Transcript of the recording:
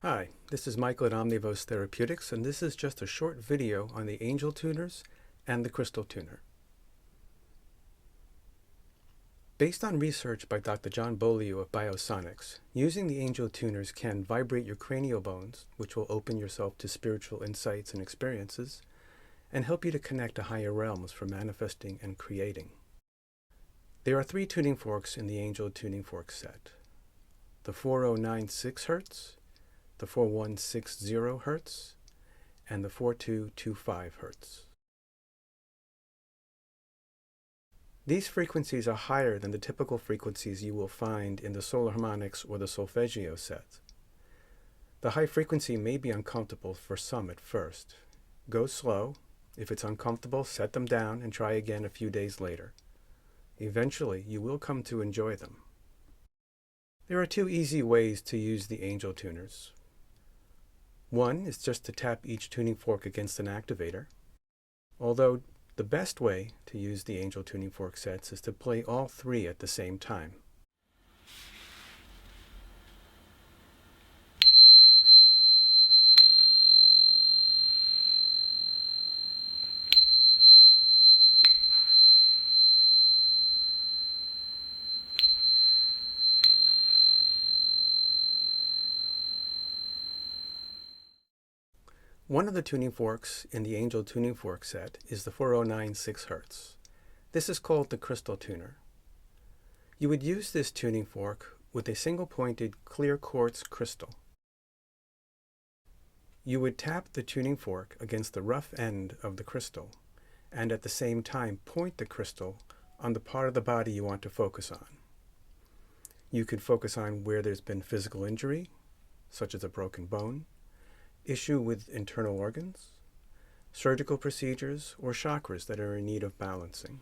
Hi, this is Michael at Omnivos Therapeutics, and this is just a short video on the Angel Tuners and the Crystal Tuner. Based on research by Dr. John Beaulieu of Biosonics, using the Angel Tuners can vibrate your cranial bones, which will open yourself to spiritual insights and experiences, and help you to connect to higher realms for manifesting and creating. There are 3 tuning forks in the Angel Tuning Fork set: the 4096 Hz, the 4160 Hz, and the 4225 Hz. These frequencies are higher than the typical frequencies you will find in the Solar Harmonics or the Solfeggio set. The high frequency may be uncomfortable for some at first. Go slow. If it's uncomfortable, set them down and try again a few days later. Eventually, you will come to enjoy them. There are 2 easy ways to use the Angel Tuners. One is just to tap each tuning fork against an activator, although the best way to use the Angel Tuning Fork sets is to play all 3 at the same time. One of the tuning forks in the Angel Tuning Fork set is the 4096 Hz. This is called the Crystal Tuner. You would use this tuning fork with a single-pointed clear quartz crystal. You would tap the tuning fork against the rough end of the crystal, and at the same time point the crystal on the part of the body you want to focus on. You could focus on where there's been physical injury, such as a broken bone, issue with internal organs, surgical procedures, or chakras that are in need of balancing.